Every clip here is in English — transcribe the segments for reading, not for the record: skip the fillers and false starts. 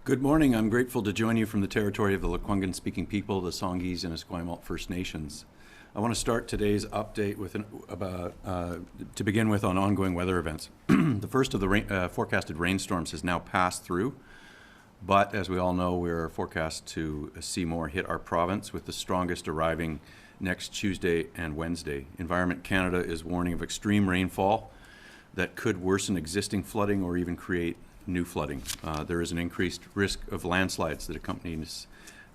Good morning. I'm grateful to join you from the territory of the Lekwungen-speaking people, the Songhees and Esquimalt First Nations. I want to start today's update with to begin with on ongoing weather events. The first of the forecasted rainstorms has now passed through, but as we all know, we're forecast to see more hit our province, with the strongest arriving next Tuesday and Wednesday. Environment Canada is warning of extreme rainfall that could worsen existing flooding or even create new flooding. There is an increased risk of landslides that accompany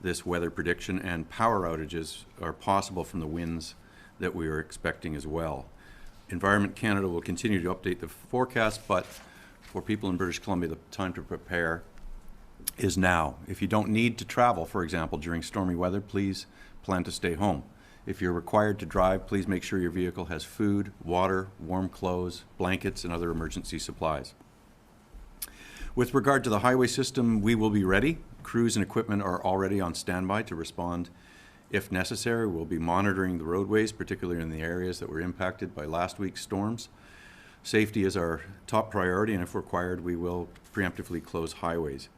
this weather prediction, and power outages are possible from the winds that we are expecting as well. Environment Canada will continue to update the forecast, but for people in British Columbia, the time to prepare is now. If you don't need to travel, for example, during stormy weather, please plan to stay home. If you're required to drive, please make sure your vehicle has food, water, warm clothes, blankets, and other emergency supplies. With regard to the highway system, we will be ready. Crews and equipment are already on standby to respond if necessary. We'll be monitoring the roadways, particularly in the areas that were impacted by last week's storms. Safety is our top priority, and if required, we will preemptively close highways.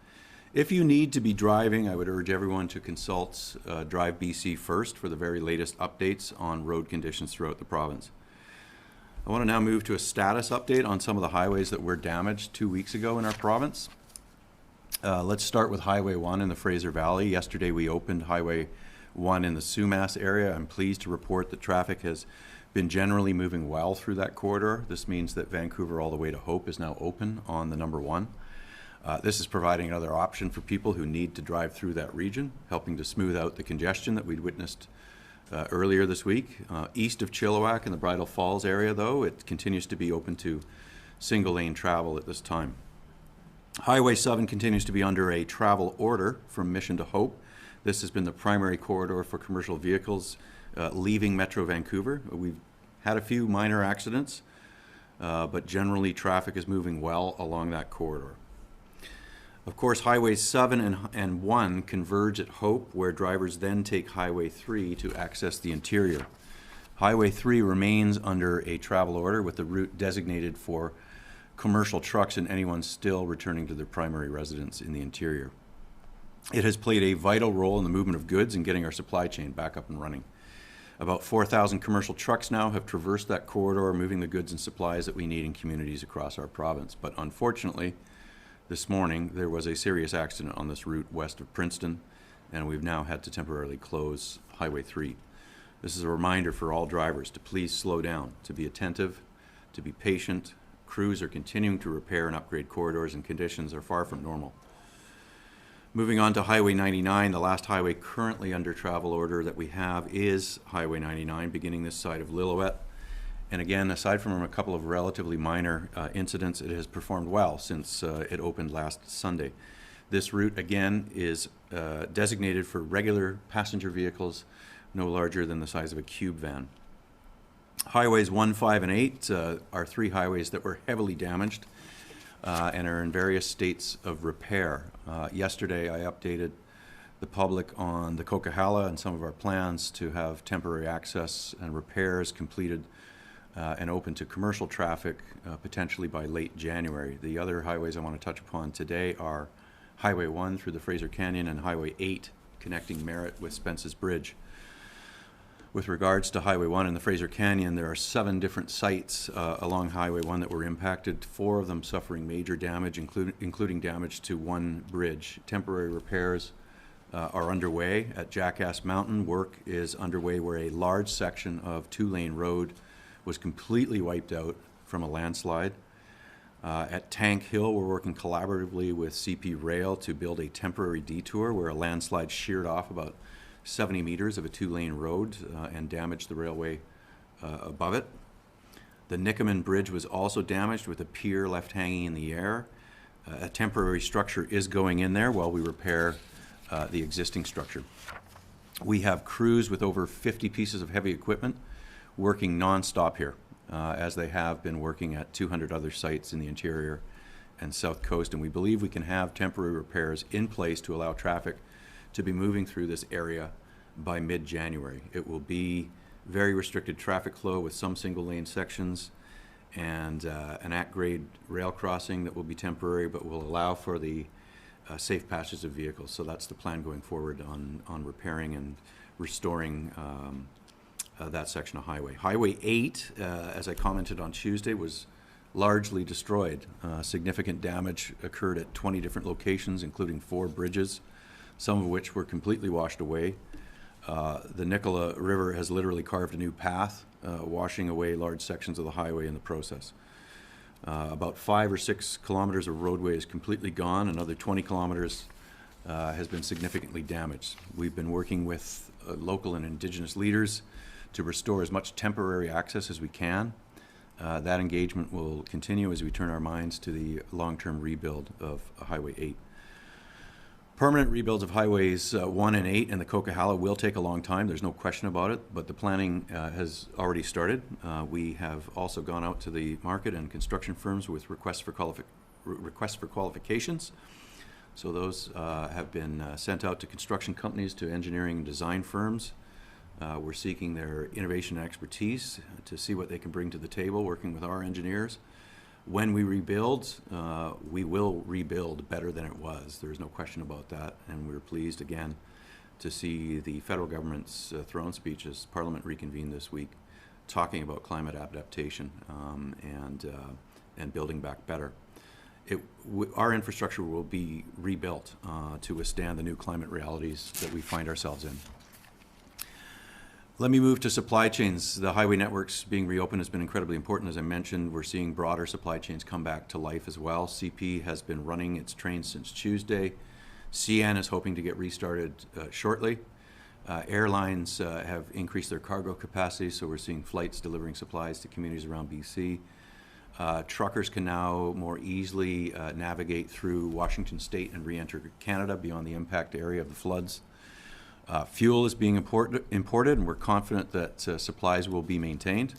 If you need to be driving, I would urge everyone to consult Drive BC first for the very latest updates on road conditions throughout the province. I want to now move to a status update on some of the highways that were damaged 2 weeks ago in our province. Let's start with Highway 1 in the Fraser Valley. Yesterday we opened Highway 1 in the Sumas area. I'm pleased to report that traffic has been generally moving well through that corridor. This means that Vancouver all the way to Hope is now open on the number 1. This is providing another option for people who need to drive through that region, helping to smooth out the congestion that we'd witnessed earlier this week. East of Chilliwack in the Bridal Falls area, though, it continues to be open to single-lane travel at this time. Highway 7 continues to be under a travel order from Mission to Hope. This has been the primary corridor for commercial vehicles leaving Metro Vancouver. We've had a few minor accidents, but generally traffic is moving well along that corridor. Of course, Highways 7 and 1 converge at Hope, where drivers then take Highway 3 to access the interior. Highway 3 remains under a travel order, with the route designated for commercial trucks and anyone still returning to their primary residence in the interior. It has played a vital role in the movement of goods and getting our supply chain back up and running. About 4,000 commercial trucks now have traversed that corridor, moving the goods and supplies that we need in communities across our province. But unfortunately, this morning, there was a serious accident on this route west of Princeton, and we've now had to temporarily close Highway 3. This is a reminder for all drivers to please slow down, to be attentive, to be patient. Crews are continuing to repair and upgrade corridors, and conditions are far from normal. Moving on to Highway 99, the last highway currently under travel order that we have is Highway 99, beginning this side of Lillooet. And again, aside from a couple of relatively minor incidents, it has performed well since it opened last Sunday. This route, again, is designated for regular passenger vehicles no larger than the size of a cube van. Highways 1, 5, and 8 are 3 highways that were heavily damaged and are in various states of repair. Yesterday, I updated the public on the Coquihalla and some of our plans to have temporary access and repairs completed and open to commercial traffic potentially by late January. The other highways I want to touch upon today are Highway 1 through the Fraser Canyon and Highway 8 connecting Merritt with Spence's Bridge. With regards to Highway 1 and the Fraser Canyon, there are 7 different sites along Highway 1 that were impacted, 4 of them suffering major damage, including damage to one bridge. Temporary repairs are underway at Jackass Mountain. Work is underway where a large section of 2-lane road was completely wiped out from a landslide. At Tank Hill, we're working collaboratively with CP Rail to build a temporary detour where a landslide sheared off about 70 meters of a 2-lane road and damaged the railway above it. The Nickaman Bridge was also damaged, with a pier left hanging in the air. A temporary structure is going in there while we repair the existing structure. We have crews with over 50 pieces of heavy equipment working non-stop here, as they have been working at 200 other sites in the interior and south coast, and we believe we can have temporary repairs in place to allow traffic to be moving through this area by mid-January. It will be very restricted traffic flow with some single-lane sections and an at-grade rail crossing that will be temporary, but will allow for the safe passage of vehicles. So that's the plan going forward on repairing and restoring that section of highway. Highway 8, as I commented on Tuesday, was largely destroyed. Significant damage occurred at 20 different locations, including 4 bridges, some of which were completely washed away. The Nicola River has literally carved a new path, washing away large sections of the highway in the process. About 5 or 6 kilometers of roadway is completely gone. Another 20 kilometers has been significantly damaged. We've been working with local and Indigenous leaders to restore as much temporary access as we can. That engagement will continue as we turn our minds to the long-term rebuild of Highway 8. Permanent rebuilds of Highways 1 and 8 and the Coquihalla will take a long time, there's no question about it, but the planning has already started. We have also gone out to the market and construction firms with requests for qualifications. So those have been sent out to construction companies, to engineering and design firms. We're seeking their innovation and expertise to see what they can bring to the table, working with our engineers. When we rebuild, we will rebuild better than it was. There's no question about that. And we're pleased again to see the federal government's throne speech as Parliament reconvened this week, talking about climate adaptation and building back better. Our infrastructure will be rebuilt to withstand the new climate realities that we find ourselves in. Let me move to supply chains. The highway networks being reopened has been incredibly important. As I mentioned, we're seeing broader supply chains come back to life as well. CP has been running its trains since Tuesday. CN is hoping to get restarted shortly. Airlines have increased their cargo capacity, so we're seeing flights delivering supplies to communities around BC. Truckers can now more easily navigate through Washington State and re-enter Canada beyond the impact area of the floods. Fuel is being imported, and we're confident that supplies will be maintained.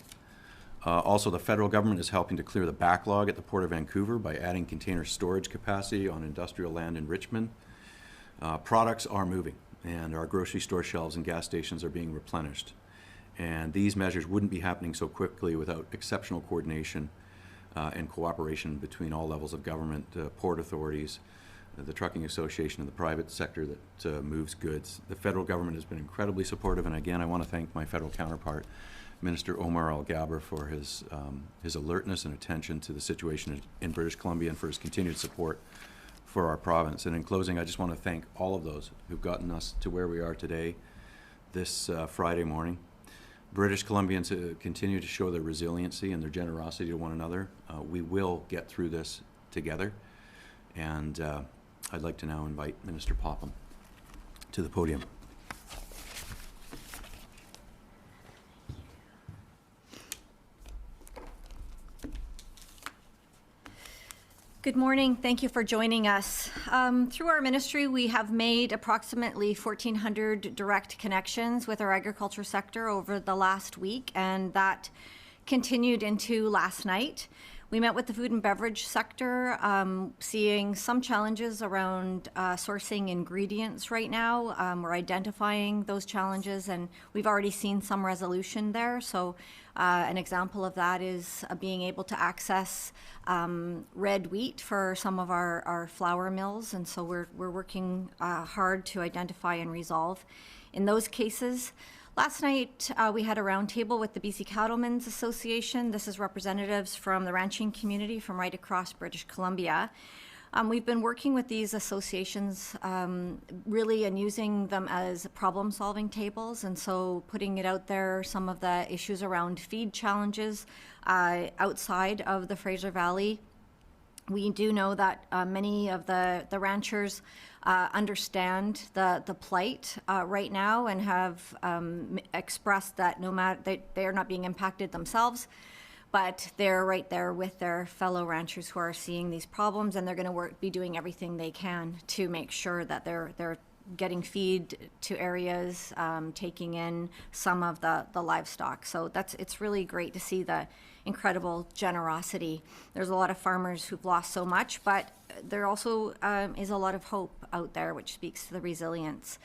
Also, the federal government is helping to clear the backlog at the Port of Vancouver by adding container storage capacity on industrial land in Richmond. Products are moving, and our grocery store shelves and gas stations are being replenished. And these measures wouldn't be happening so quickly without exceptional coordination and cooperation between all levels of government, port authorities, the Trucking Association, and the private sector that moves goods. The federal government has been incredibly supportive, and again, I want to thank my federal counterpart, Minister Omar Al-Gabra, for his alertness and attention to the situation in British Columbia and for his continued support for our province. And in closing, I just want to thank all of those who've gotten us to where we are today, this Friday morning. British Columbians continue to show their resiliency and their generosity to one another. We will get through this together, and I'd like to now invite Minister Popham to the podium. Good morning. Thank you for joining us. Through our ministry, we have made approximately 1,400 direct connections with our agriculture sector over the last week, and that continued into last night. We met with the food and beverage sector, seeing some challenges around sourcing ingredients right now. We're identifying those challenges, and we've already seen some resolution there. So an example of that is being able to access red wheat for some of our flour mills, and so we're working hard to identify and resolve in those cases. Last night, we had a roundtable with the BC Cattlemen's Association. This is representatives from the ranching community from right across British Columbia. We've been working with these associations really and using them as problem-solving tables, and so putting it out there, some of the issues around feed challenges outside of the Fraser Valley. We do know that many of the ranchers understand the plight right now and have expressed that no matter they are not being impacted themselves, but they're right there with their fellow ranchers who are seeing these problems, and they're going to be doing everything they can to make sure that they're getting feed to areas, taking in some of the livestock. So it's really great to see the incredible generosity. There's a lot of farmers who've lost so much, but there also is a lot of hope out there, which speaks to the resilience.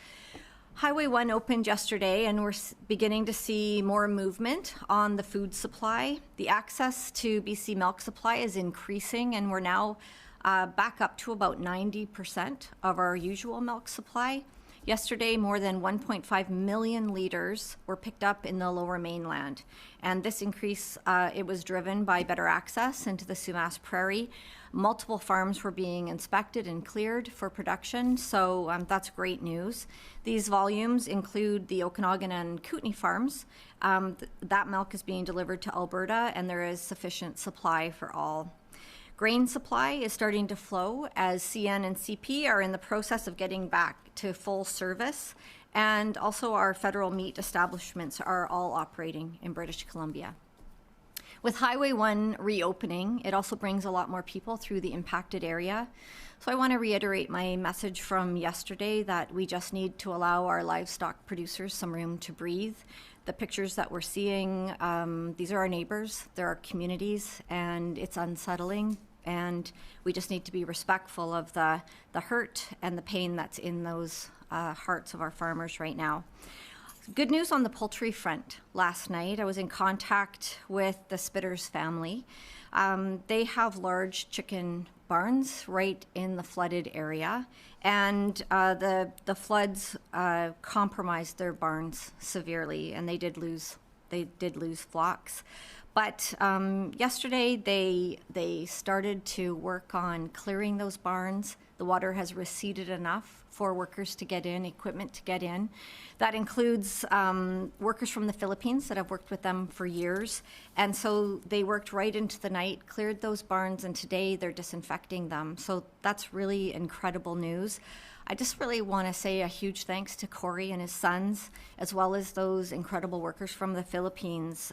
Highway 1 opened yesterday, and we're beginning to see more movement on the food supply. The access to BC milk supply is increasing, and we're now back up to about 90% of our usual milk supply. Yesterday, more than 1.5 million litres were picked up in the Lower Mainland. And this increase, it was driven by better access into the Sumas Prairie. Multiple farms were being inspected and cleared for production, so that's great news. These volumes include the Okanagan and Kootenay farms. That milk is being delivered to Alberta, and there is sufficient supply for all. Grain supply is starting to flow as CN and CP are in the process of getting back to full service, and also our federal meat establishments are all operating in British Columbia. With Highway 1 reopening, it also brings a lot more people through the impacted area. So I want to reiterate my message from yesterday that we just need to allow our livestock producers some room to breathe. The pictures that we're seeing, these are our neighbors, they're our communities, and it's unsettling. And we just need to be respectful of the hurt and the pain that's in those hearts of our farmers right now. Good news on the poultry front. Last night, I was in contact with the Spitters family. They have large chicken barns right in the flooded area, and the floods compromised their barns severely, and they did lose flocks. But yesterday, they started to work on clearing those barns. The water has receded enough for workers to get in, equipment to get in. That includes workers from the Philippines that have worked with them for years. And so they worked right into the night, cleared those barns, and today they're disinfecting them. So that's really incredible news. I just really want to say a huge thanks to Corey and his sons, as well as those incredible workers from the Philippines,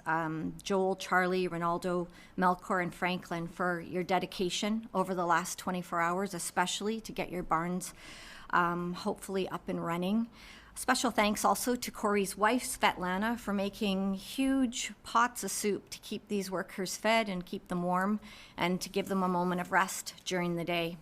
Joel, Charlie, Ronaldo, Melchor, and Franklin, for your dedication over the last 24 hours, especially to get your barns hopefully up and running. Special thanks also to Corey's wife, Svetlana, for making huge pots of soup to keep these workers fed and keep them warm and to give them a moment of rest during the day.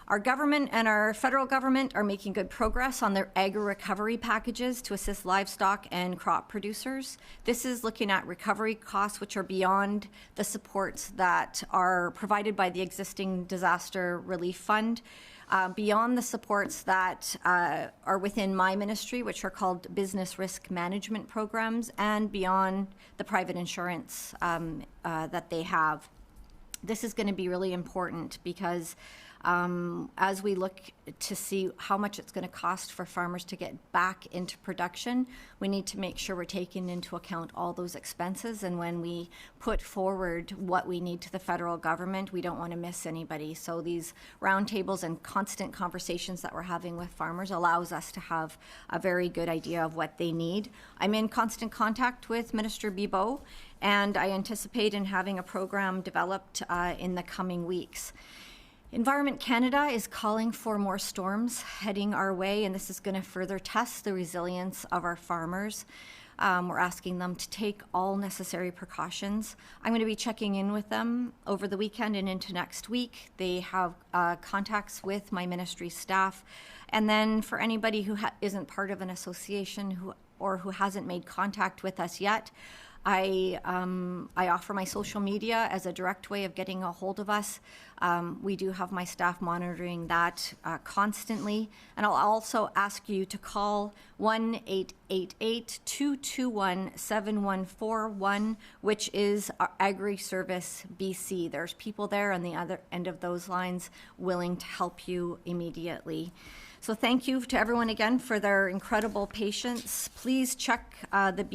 Our government and our federal government are making good progress on their agri-recovery packages to assist livestock and crop producers. This is looking at recovery costs which are beyond the supports that are provided by the existing disaster relief fund, beyond the supports that are within my ministry, which are called business risk management programs, and beyond the private insurance that they have. This is going to be really important because as we look to see how much it's going to cost for farmers to get back into production, we need to make sure we're taking into account all those expenses. And when we put forward what we need to the federal government, we don't want to miss anybody. So these roundtables and constant conversations that we're having with farmers allows us to have a very good idea of what they need. I'm in constant contact with Minister Bibeau, and I anticipate in having a program developed in the coming weeks. Environment Canada is calling for more storms heading our way, and this is going to further test the resilience of our farmers. We're asking them to take all necessary precautions. I'm going to be checking in with them over the weekend and into next week. They have contacts with my ministry staff. And then for anybody who isn't part of an association or who hasn't made contact with us yet, I offer my social media as a direct way of getting a hold of us. We do have my staff monitoring that constantly. And I'll also ask you to call 1-888-221-7141, which is our Agri-Service BC. There's people there on the other end of those lines willing to help you immediately. So thank you to everyone again for their incredible patience. Please check the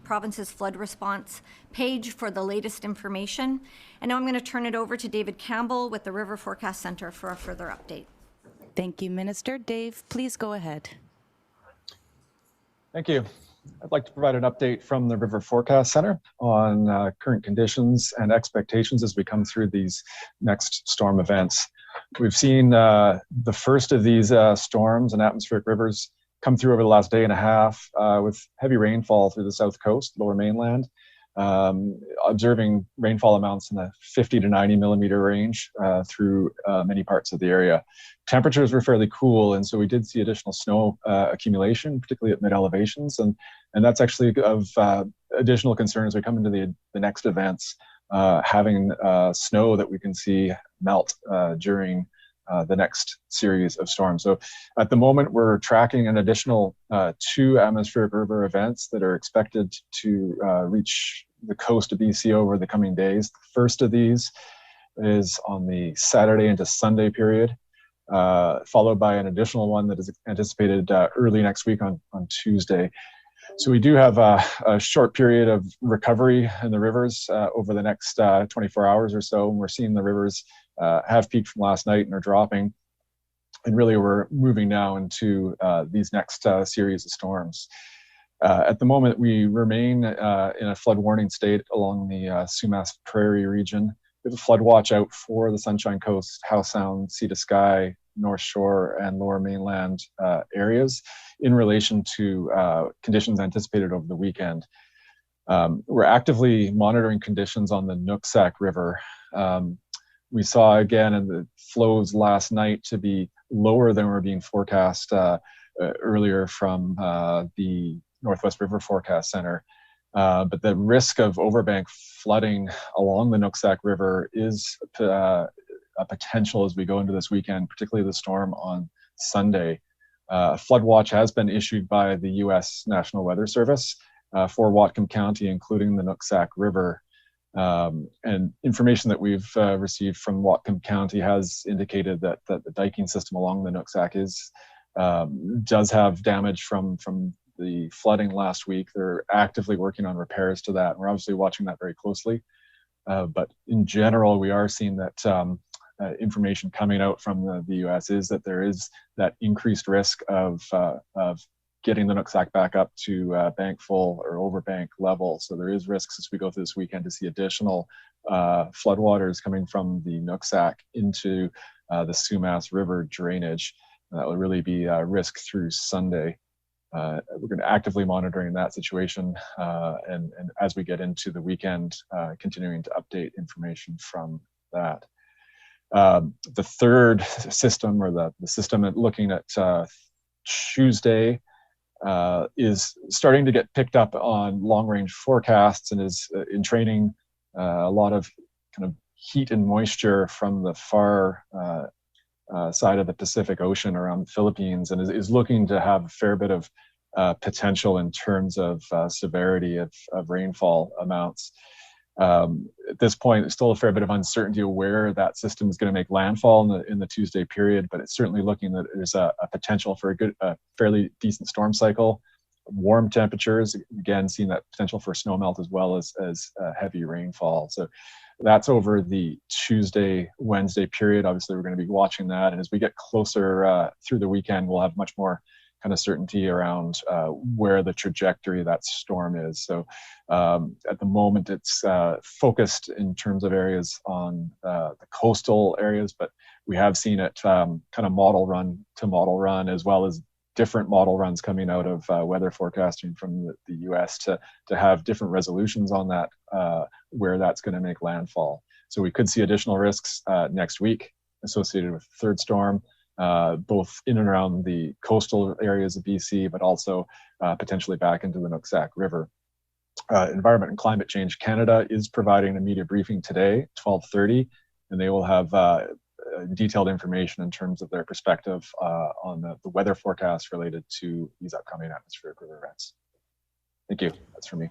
province's flood response page for the latest information. And now I'm going to turn it over to David Campbell with the River Forecast Centre for a further update. Thank you, Minister. Dave, please go ahead. Thank you. I'd like to provide an update from the River Forecast Centre on current conditions and expectations as we come through these next storm events. We've seen the first of these storms and atmospheric rivers come through over the last day and a half with heavy rainfall through the south coast, lower mainland, observing rainfall amounts in the 50 to 90 millimeter range through many parts of the area. Temperatures were fairly cool, and so we did see additional snow accumulation, particularly at mid-elevations, and that's actually of additional concern as we come into the next events. having snow that we can see melt during the next series of storms. So at the moment, we're tracking an additional 2 atmospheric river events that are expected to reach the coast of BC over the coming days. The first of these is on the Saturday into Sunday period, followed by an additional one that is anticipated early next week on Tuesday. So we do have a short period of recovery in the rivers over the next 24 hours or so. And we're seeing the rivers have peaked from last night and are dropping. And really, we're moving now into these next series of storms. At the moment, we remain in a flood warning state along the Sumas Prairie region. We have a flood watch out for the Sunshine Coast, Howe Sound, Sea to Sky, North Shore, and Lower Mainland areas in relation to conditions anticipated over the weekend. We're actively monitoring conditions on the Nooksack River. We saw again in the flows last night to be lower than were being forecast earlier from the Northwest River Forecast Center. But the risk of overbank flooding along the Nooksack River is a potential as we go into this weekend, particularly the storm on Sunday. A flood watch has been issued by the U.S. National Weather Service for Whatcom County, including the Nooksack River. And information that we've received from Whatcom County has indicated that the diking system along the Nooksack does have damage from the flooding last week. They're actively working on repairs to that. We're obviously watching that very closely. But in general, we are seeing that information coming out from the U.S. is that there is that increased risk of getting the Nooksack back up to bank full or over bank level. So there is risks as we go through this weekend to see additional floodwaters coming from the Nooksack into the Sumas River drainage. That will really be a risk through Sunday. We're going to actively monitoring that situation, and as we get into the weekend, continuing to update information from that. The third system, or the system looking at Tuesday, is starting to get picked up on long-range forecasts and is in training a lot of kind of heat and moisture from the far side of the Pacific Ocean around the Philippines, and is looking to have a fair bit of potential in terms of severity of rainfall amounts. At this point, there's still a fair bit of uncertainty of where that system is going to make landfall in the Tuesday period, but it's certainly looking that there's a potential for a fairly decent storm cycle. Warm temperatures, again, seeing that potential for snowmelt as well as heavy rainfall. So that's over the Tuesday, Wednesday period. Obviously, we're going to be watching that. And as we get closer through the weekend, we'll have much more kind of certainty around where the trajectory of that storm is. So at the moment, it's focused in terms of areas on the coastal areas, but we have seen it kind of model run to model run, as well as different model runs coming out of weather forecasting from the US to have different resolutions on that, where that's going to make landfall. So we could see additional risks next week associated with the third storm, both in and around the coastal areas of BC, but also potentially back into the Nooksack River. Environment and Climate Change Canada is providing a media briefing today, 12:30, and they will have detailed information in terms of their perspective on the weather forecast related to these upcoming atmospheric river events. Thank you. That's for me.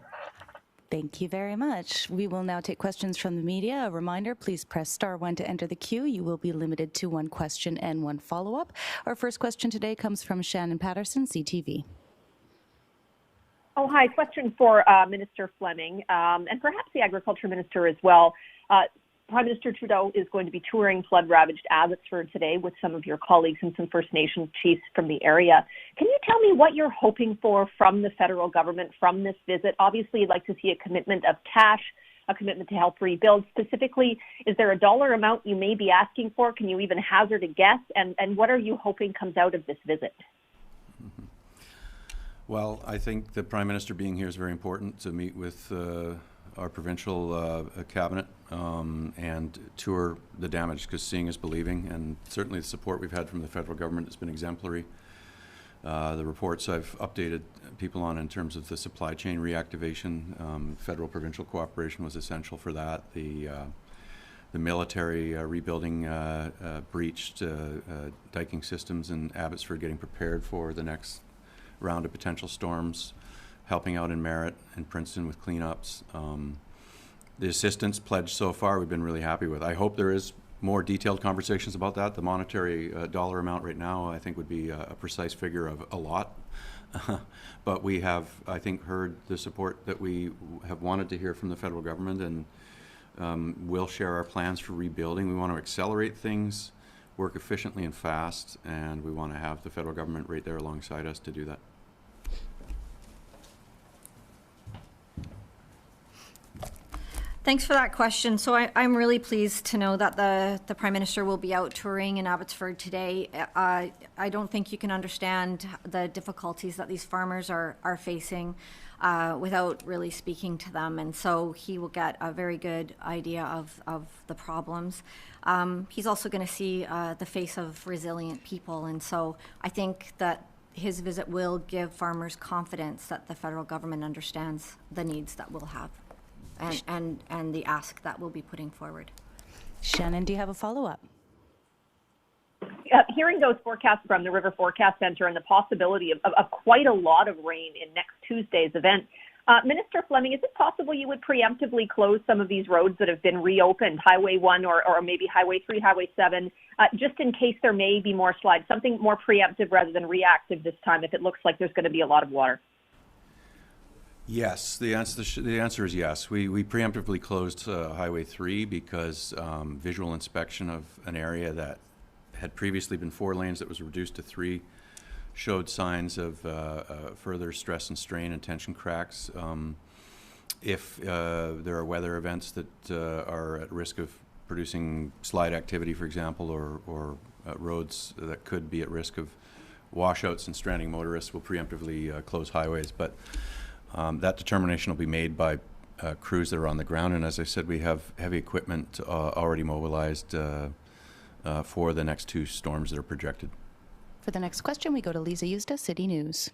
Thank you very much. We will now take questions from the media. A reminder, please press *1 to enter the queue. You will be limited to one question and one follow-up. Our first question today comes from Shannon Patterson, CTV. Oh, hi. Question for Minister Fleming, and perhaps the Agriculture Minister as well. Prime Minister Trudeau is going to be touring flood-ravaged Abbotsford today with some of your colleagues and some First Nations chiefs from the area. Can you tell me what you're hoping for from the federal government from this visit? Obviously, you'd like to see a commitment of cash, a commitment to help rebuild. Specifically, is there a dollar amount you may be asking for? Can you even hazard a guess? And what are you hoping comes out of this visit? Well, I think the Prime Minister being here is very important to meet with our provincial cabinet and tour the damage, because seeing is believing, and certainly the support we've had from the federal government has been exemplary. The reports I've updated people on in terms of the supply chain reactivation, federal provincial cooperation was essential for that. The military rebuilding breached diking systems in Abbotsford, getting prepared for the next round of potential storms, helping out in Merritt and Princeton with cleanups. The assistance pledged so far we've been really happy with. I hope there is more detailed conversations about that. The monetary dollar amount right now I think would be a precise figure of a lot. But we have, I think, heard the support that we have wanted to hear from the federal government, and we'll share our plans for rebuilding. We want to accelerate things, work efficiently and fast, and we want to have the federal government right there alongside us to do that. Thanks for that question. So I'm really pleased to know that the Prime Minister will be out touring in Abbotsford today. I don't think you can understand the difficulties that these farmers are facing without really speaking to them. And so he will get a very good idea of the problems. He's also going to see the face of resilient people. And so I think that his visit will give farmers confidence that the federal government understands the needs that we'll have. And the ask that we'll be putting forward. Shannon, do you have a follow-up? Hearing those forecasts from the River Forecast Centre and the possibility of quite a lot of rain in next Tuesday's event, Minister Fleming, is it possible you would preemptively close some of these roads that have been reopened, Highway 1 or maybe Highway 3, Highway 7, just in case there may be more slides, something more preemptive rather than reactive this time if it looks like there's going to be a lot of water? Yes, the answer is yes. We preemptively closed Highway 3 because visual inspection of an area that had previously been 4 lanes that was reduced to 3 showed signs of further stress and strain and tension cracks. If there are weather events that are at risk of producing slide activity, for example, or roads that could be at risk of washouts and stranding motorists, we'll preemptively close highways. But that determination will be made by crews that are on the ground, and as I said, we have heavy equipment already mobilized for the next 2 storms that are projected. For the next question, we go to Lisa Eustace, City News.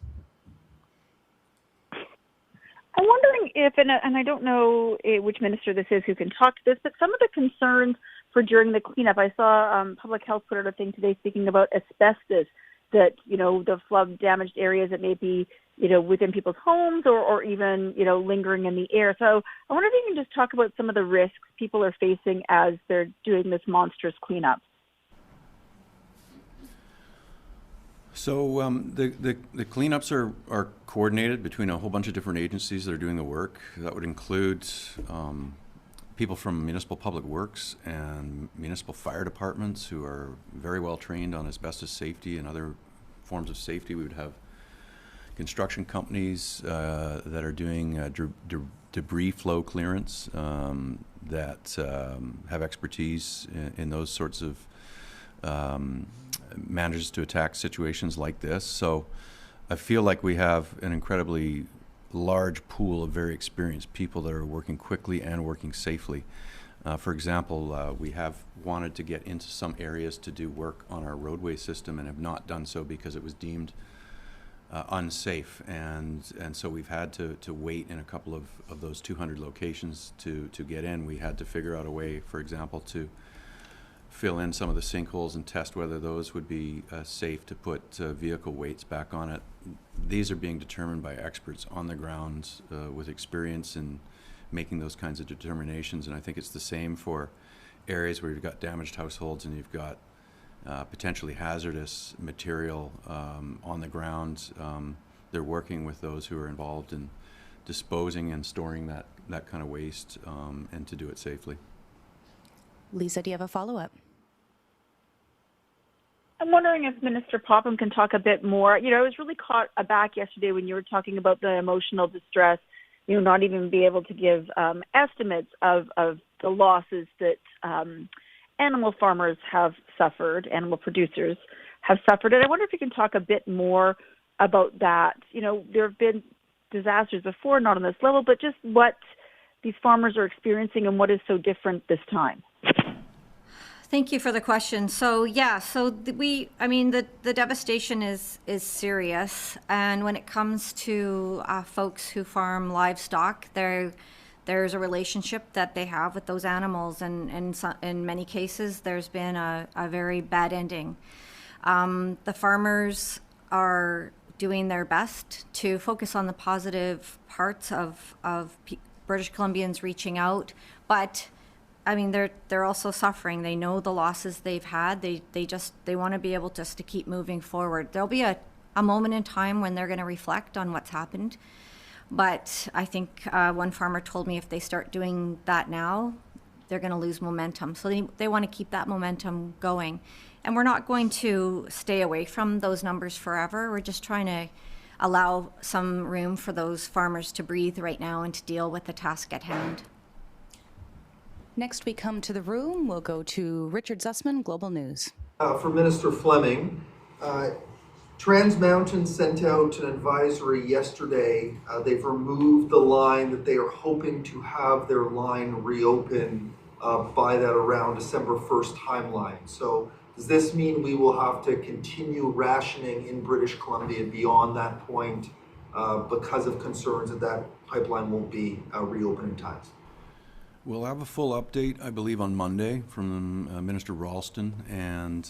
I'm wondering if, and I don't know which minister this is who can talk to this, but some of the concerns for during the cleanup, I saw Public Health put out a thing today speaking about asbestos, that, the flood damaged areas that may be, within people's homes or even, lingering in the air. So I wonder if you can just talk about some of the risks people are facing as they're doing this monstrous cleanup. So the cleanups are coordinated between a whole bunch of different agencies that are doing the work. That would include people from municipal public works and municipal fire departments who are very well trained on asbestos safety and other forms of safety. We would have construction companies that are doing debris flow clearance that have expertise in those sorts of manages to attack situations like this. So I feel like we have an incredibly large pool of very experienced people that are working quickly and working safely. For example, we have wanted to get into some areas to do work on our roadway system and have not done so because it was deemed unsafe, and so we've had to wait in a couple of those 200 locations to get in. We had to figure out a way, for example, to fill in some of the sinkholes and test whether those would be safe to put vehicle weights back on it. These are being determined by experts on the ground with experience in making those kinds of determinations, and I think it's the same for areas where you've got damaged households and you've got potentially hazardous material on the ground. They're working with those who are involved in disposing and storing that kind of waste and to do it safely. Lisa, do you have a follow-up? I'm wondering if Minister Popham can talk a bit more. I was really caught aback yesterday when you were talking about the emotional distress, not even be able to give estimates of the losses that animal farmers have suffered, animal producers have suffered. And I wonder if you can talk a bit more about that. There have been disasters before, not on this level, but just what these farmers are experiencing and what is so different this time. Thank you for the question. So yeah, so the devastation is serious, and when it comes to folks who farm livestock, there's a relationship that they have with those animals, and in many cases, there's been a very bad ending. The farmers are doing their best to focus on the positive parts of British Columbians reaching out, but I mean, they're also suffering. They know the losses they've had. They want to be able just to keep moving forward. There'll be a moment in time when they're going to reflect on what's happened. But I think one farmer told me if they start doing that now, they're going to lose momentum. So they want to keep that momentum going. And we're not going to stay away from those numbers forever. We're just trying to allow some room for those farmers to breathe right now and to deal with the task at hand. Next we come to the room. We'll go to Richard Zussman, Global News. For Minister Fleming, Trans Mountain sent out an advisory yesterday. They've removed the line that they are hoping to have their line reopen by that around December 1st timeline. So does this mean we will have to continue rationing in British Columbia beyond that point because of concerns that that pipeline won't be reopened in time? We'll have a full update, I believe, on Monday from Minister Ralston and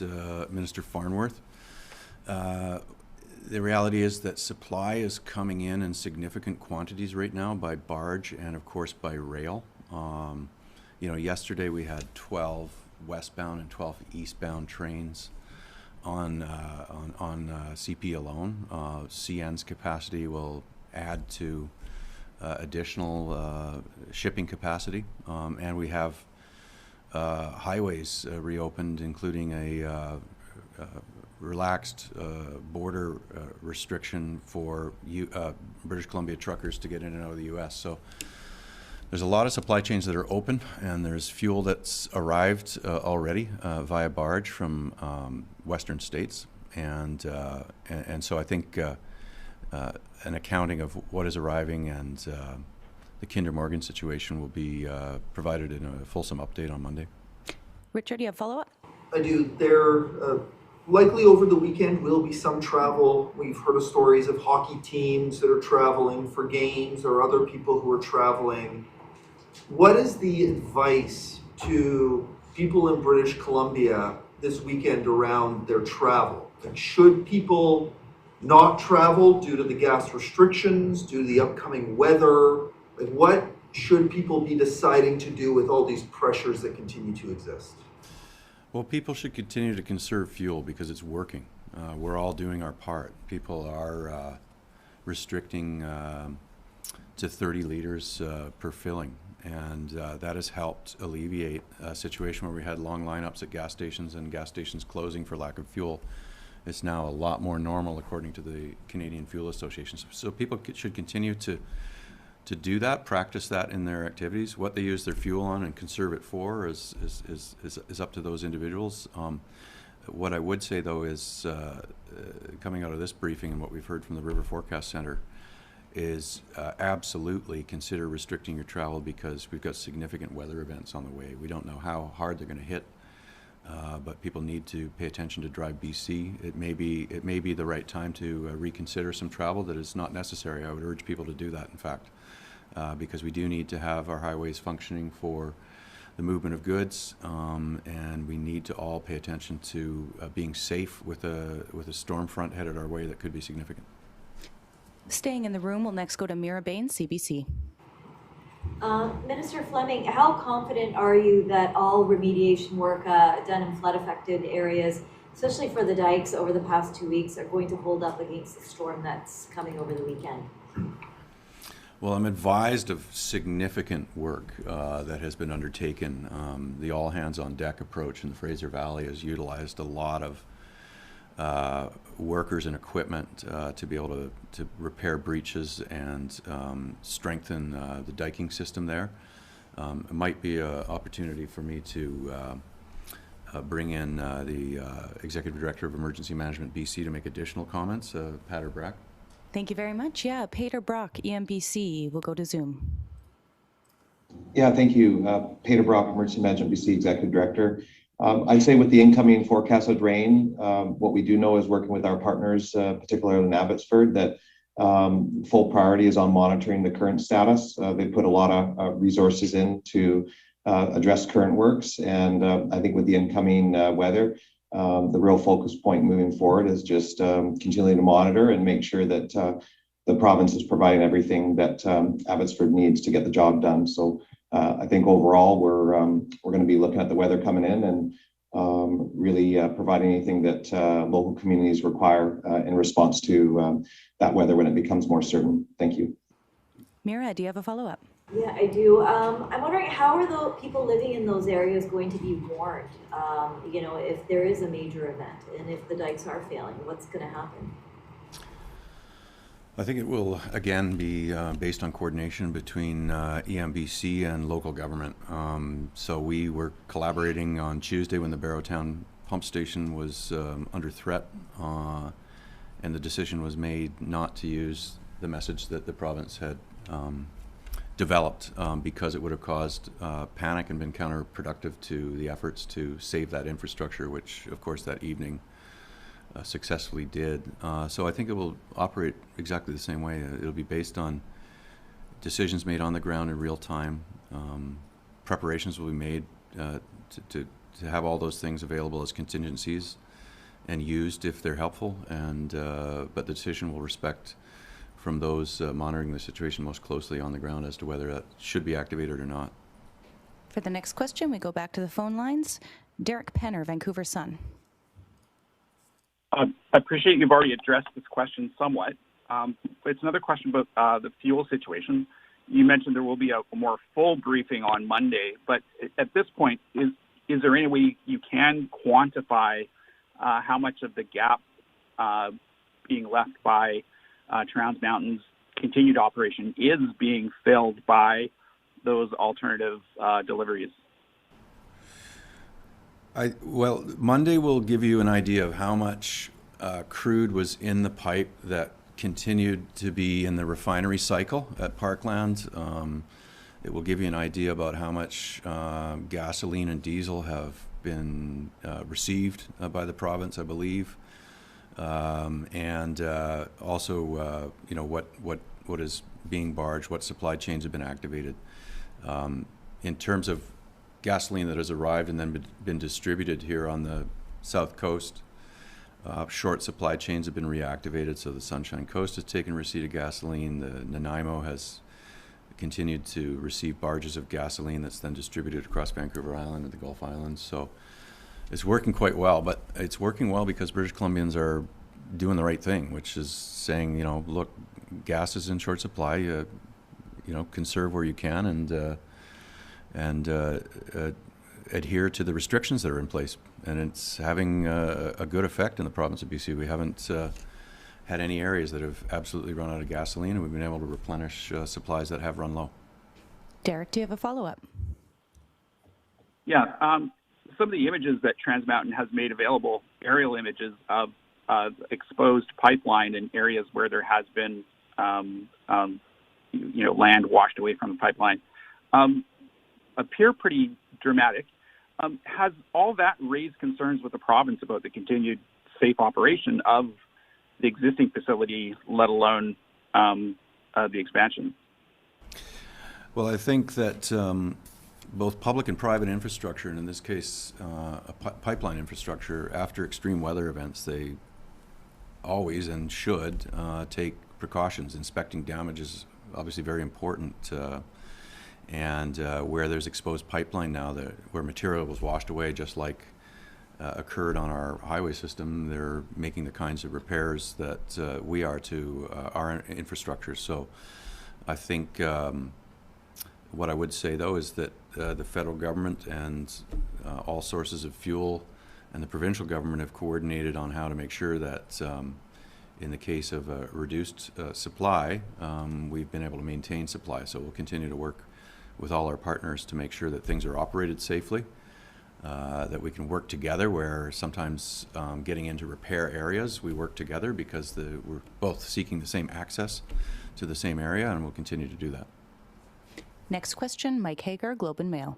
Minister Farnworth. The reality is that supply is coming in significant quantities right now by barge and, of course, by rail. Yesterday we had 12 westbound and 12 eastbound trains on CP alone. CN's capacity will add to additional shipping capacity, and we have highways reopened, including a relaxed border restriction for British Columbia truckers to get in and out of the U.S. So there's a lot of supply chains that are open, and there's fuel that's arrived already via barge from western states, and so I think an accounting of what is arriving and the Kinder Morgan situation will be provided in a fulsome update on Monday. Richard, do you have follow-up? I do. There likely over the weekend will be some travel. We've heard of stories of hockey teams that are traveling for games or other people who are traveling. What is the advice to people in British Columbia this weekend around their travel? Like, should people not travel due to the gas restrictions, due to the upcoming weather? Like, what should people be deciding to do with all these pressures that continue to exist? Well, people should continue to conserve fuel because it's working. We're all doing our part. People are restricting to 30 liters per filling, and that has helped alleviate a situation where we had long lineups at gas stations and gas stations closing for lack of fuel. It's now a lot more normal according to the Canadian Fuel Association. So people should continue to do that, practice that in their activities. What they use their fuel on and conserve it for is up to those individuals. What I would say, though, is coming out of this briefing and what we've heard from the River Forecast Centre is absolutely consider restricting your travel because we've got significant weather events on the way. We don't know how hard they're going to hit. But people need to pay attention to Drive BC. It may be the right time to reconsider some travel that is not necessary. I would urge people to do that, in fact, because we do need to have our highways functioning for the movement of goods, and we need to all pay attention to being safe with a storm front headed our way that could be significant. Staying in the room, we'll next go to Mira Bain, CBC. Minister Fleming, how confident are you that all remediation work done in flood-affected areas, especially for the dikes over the past 2 weeks, are going to hold up against the storm that's coming over the weekend? Well, I'm advised of significant work that has been undertaken. The all-hands-on-deck approach in the Fraser Valley has utilized a lot of workers and equipment to be able to repair breaches and strengthen the diking system there. It might be an opportunity for me to bring in the Executive Director of Emergency Management BC to make additional comments, Pater Brack. Thank you very much. Yeah, Peter Brock, EMBC. We'll go to Zoom. Yeah, thank you. Peter Brock, Emergency Management BC Executive Director. I'd say with the incoming forecasted rain, what we do know is working with our partners, particularly in Abbotsford, that full priority is on monitoring the current status. They put a lot of resources in to address current works. And I think with the incoming weather, the real focus point moving forward is just continuing to monitor and make sure that the province is providing everything that Abbotsford needs to get the job done. So I think overall we're going to be looking at the weather coming in and really providing anything that local communities require in response to that weather when it becomes more certain. Thank you. Mira, do you have a follow-up? Yeah, I do. I'm wondering, how are the people living in those areas going to be warned? If there is a major event and if the dikes are failing, what's going to happen? I think it will, again, be based on coordination between EMBC and local government. So we were collaborating on Tuesday when the Barrowtown pump station was under threat, and the decision was made not to use the message that the province had developed because it would have caused panic and been counterproductive to the efforts to save that infrastructure, which, of course, that evening successfully did. So I think it will operate exactly the same way. It'll be based on decisions made on the ground in real time. Preparations will be made to have all those things available as contingencies and used if they're helpful. But the decision will respect from those monitoring the situation most closely on the ground as to whether that should be activated or not. For the next question, we go back to the phone lines. Derek Penner, Vancouver Sun. I appreciate you've already addressed this question somewhat. It's another question about the fuel situation. You mentioned there will be a more full briefing on Monday, but at this point, is there any way you can quantify how much of the gap being left by Trans Mountain's continued operation is being filled by those alternative deliveries? Well, Monday will give you an idea of how much crude was in the pipe that continued to be in the refinery cycle at Parkland. It will give you an idea about how much gasoline and diesel have been received by the province, I believe, and also what is being barged, what supply chains have been activated. In terms of gasoline that has arrived and then been distributed here on the South Coast, short supply chains have been reactivated, so the Sunshine Coast has taken receipt of gasoline. The Nanaimo has continued to receive barges of gasoline that's then distributed across Vancouver Island and the Gulf Islands. So it's working quite well, but it's working well because British Columbians are doing the right thing, which is saying, look, gas is in short supply, conserve where you can and adhere to the restrictions that are in place. And it's having a good effect in the province of BC. We haven't had any areas that have absolutely run out of gasoline, and we've been able to replenish supplies that have run low. Derek, do you have a follow-up? Yeah. Some of the images that Trans Mountain has made available, aerial images of exposed pipeline in areas where there has been, land washed away from the pipeline, appear pretty dramatic. Has all that raised concerns with the province about the continued safe operation of the existing facility, let alone the expansion? Well, I think that both public and private infrastructure, and in this case, pipeline infrastructure, after extreme weather events, they always and should take precautions. Inspecting damage is obviously very important. And where there's exposed pipeline now, where material was washed away, just like occurred on our highway system, they're making the kinds of repairs that we are to our infrastructure. So I think what I would say, though, is that the federal government and all sources of fuel and the provincial government have coordinated on how to make sure that in the case of a reduced supply, we've been able to maintain supply. So we'll continue to work with all our partners to make sure that things are operated safely, that we can work together where sometimes getting into repair areas, we work together because we're both seeking the same access to the same area, and we'll continue to do that. Next question, Mike Hager, Globe and Mail.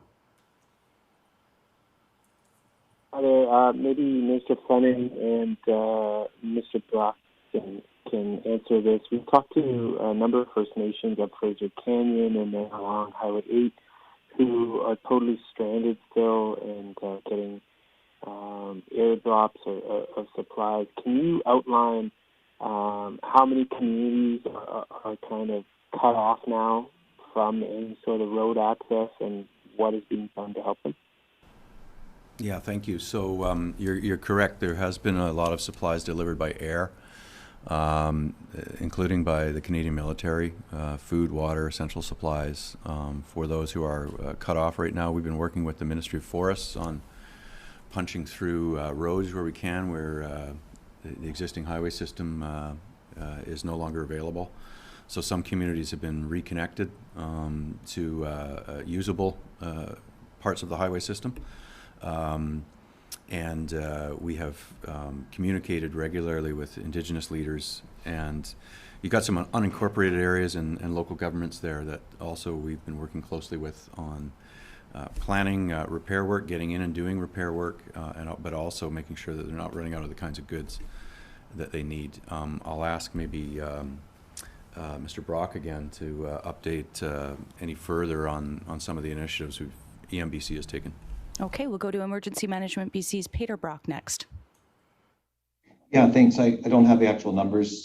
Hi there. Maybe Minister Fleming and Mr. Brock can answer this. We've talked to a number of First Nations up Fraser Canyon and then along Highway 8 who are totally stranded still and getting airdrops of supplies. Can you outline how many communities are kind of cut off now from any sort of road access and what is being done to help them? Yeah, thank you. So you're correct. There has been a lot of supplies delivered by air, including by the Canadian military, food, water, essential supplies. For those who are cut off right now, we've been working with the Ministry of Forests on punching through roads where we can, where the existing highway system is no longer available. So some communities have been reconnected to usable parts of the highway system. And we have communicated regularly with Indigenous leaders, and you've got some unincorporated areas and local governments there that also we've been working closely with on planning repair work, getting in and doing repair work, but also making sure that they're not running out of the kinds of goods that they need. I'll ask maybe Mr. Brock again to update any further on some of the initiatives EMBC has taken. Okay, we'll go to Emergency Management BC's Peter Brock next. Yeah, thanks. I don't have the actual numbers,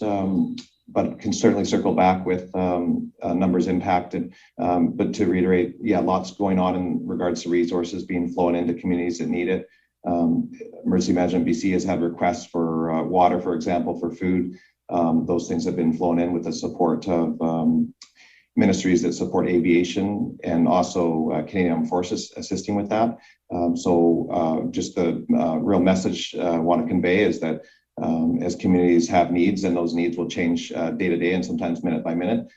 but can certainly circle back with numbers impacted. But to reiterate, yeah, lots going on in regards to resources being flown into communities that need it. Emergency Management BC has had requests for water, for example, for food. Those things have been flown in with the support of ministries that support aviation and also Canadian Armed Forces assisting with that. Just the real message I want to convey is that as communities have needs, and those needs will change day to day and sometimes minute by minute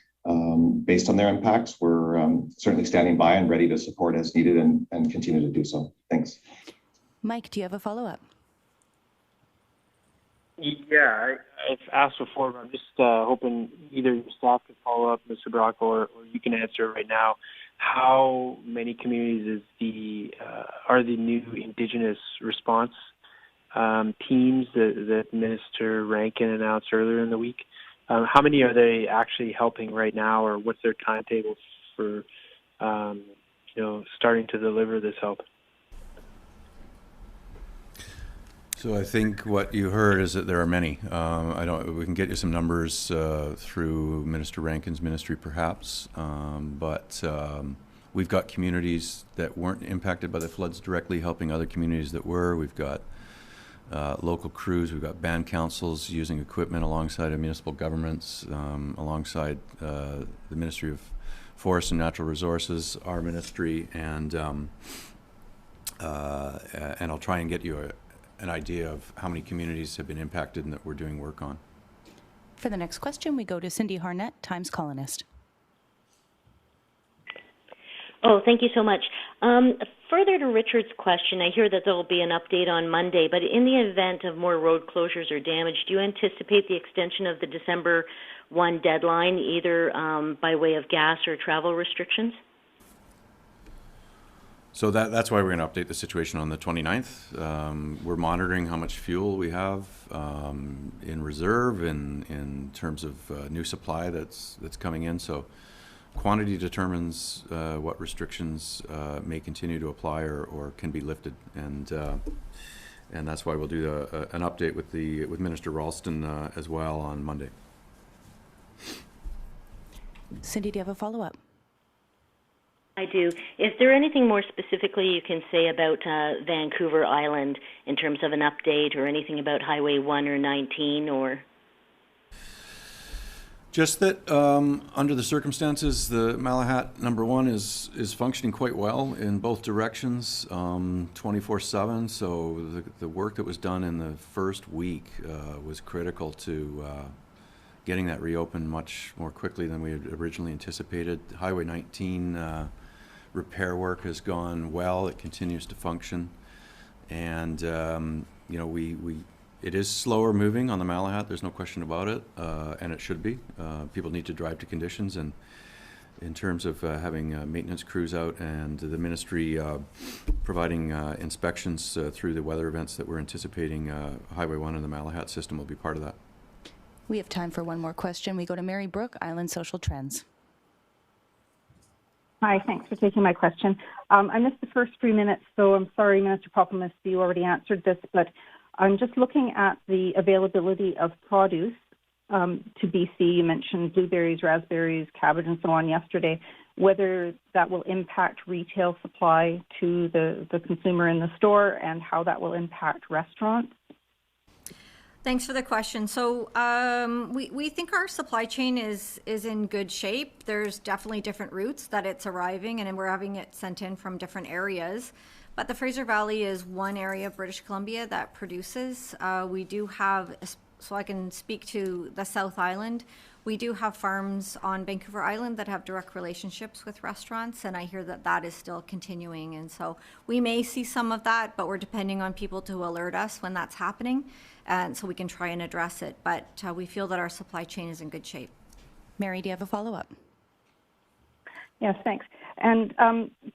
based on their impacts, we're certainly standing by and ready to support as needed and continue to do so. Thanks. Mike, do you have a follow-up? Yeah, I've asked before, but I'm just hoping either your staff could follow up, Mr. Brock, or you can answer right now. How many communities are the new Indigenous response teams that Minister Rankin announced earlier in the week? How many are they actually helping right now, or what's their timetable for starting to deliver this help? So I think what you heard is that there are many. We can get you some numbers through Minister Rankin's ministry, perhaps, but we've got communities that weren't impacted by the floods directly helping other communities that were. We've got local crews. We've got band councils using equipment alongside of municipal governments, alongside the Ministry of Forests and Natural Resources, our ministry, and I'll try and get you an idea of how many communities have been impacted and that we're doing work on. For the next question, we go to Cindy Harnett, Times columnist. Oh, thank you so much. Further to Richard's question, I hear that there will be an update on Monday, but in the event of more road closures or damage, do you anticipate the extension of the December 1 deadline, either by way of gas or travel restrictions? So that's why we're going to update the situation on the 29th. We're monitoring how much fuel we have in reserve in terms of new supply that's coming in. So quantity determines what restrictions may continue to apply or can be lifted, and that's why we'll do an update with Minister Ralston as well on Monday. Cindy, do you have a follow-up? I do. Is there anything more specifically you can say about Vancouver Island in terms of an update or anything about Highway 1 or 19 or? Just that under the circumstances, the Malahat number 1 is functioning quite well in both directions 24/7. So the work that was done in the first week was critical to getting that reopened much more quickly than we had originally anticipated. Highway 19 repair work has gone well. It continues to function, and it is slower moving on the Malahat. There's no question about it, and it should be. People need to drive to conditions, and in terms of having maintenance crews out and the ministry providing inspections through the weather events that we're anticipating. Highway 1 and the Malahat system will be part of that. We have time for one more question. We go to Mary Brooke, Island Social Trends. Hi, thanks for taking my question. I missed the first 3 minutes, so I'm sorry, Minister Popham, if you already answered this, but I'm just looking at the availability of produce to BC. You mentioned blueberries, raspberries, cabbage, and so on yesterday, whether that will impact retail supply to the consumer in the store and how that will impact restaurants. Thanks for the question. So we think our supply chain is in good shape. There's definitely different routes that it's arriving, and we're having it sent in from different areas. But the Fraser Valley is one area of British Columbia that produces. We do have, so I can speak to the South Island, we do have farms on Vancouver Island that have direct relationships with restaurants, and I hear that that is still continuing. And so we may see some of that, but we're depending on people to alert us when that's happening, and so we can try and address it. But we feel that our supply chain is in good shape. Mary, do you have a follow-up? Yes, thanks. And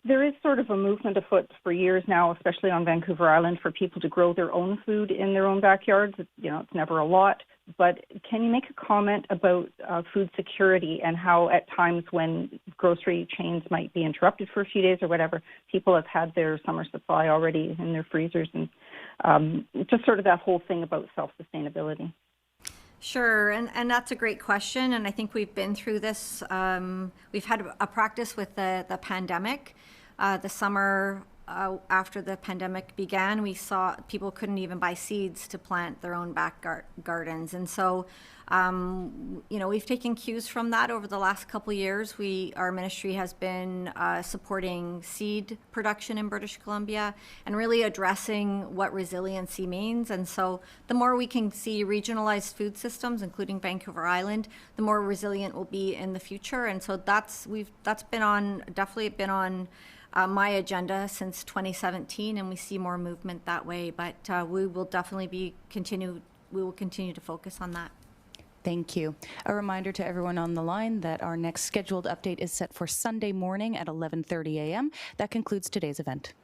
there is sort of a movement afoot for years now, especially on Vancouver Island, for people to grow their own food in their own backyards. You know, it's never a lot, but can you make a comment about food security and how at times when grocery chains might be interrupted for a few days or whatever, people have had their summer supply already in their freezers, and just sort of that whole thing about self-sustainability? Sure, and that's a great question, and I think we've been through this. We've had a practice with the pandemic. The summer after the pandemic began, we saw people couldn't even buy seeds to plant their own back gardens, and so you know, we've taken cues from that over the last couple of years. Our ministry has been supporting seed production in British Columbia and really addressing what resiliency means. And so the more we can see regionalized food systems, including Vancouver Island, the more resilient we'll be in the future. And so that's definitely been on my agenda since 2017, and we see more movement that way. But we will definitely continue to focus on that. Thank you. A reminder to everyone on the line that our next scheduled update is set for Sunday morning at 11:30 a.m. That concludes today's event.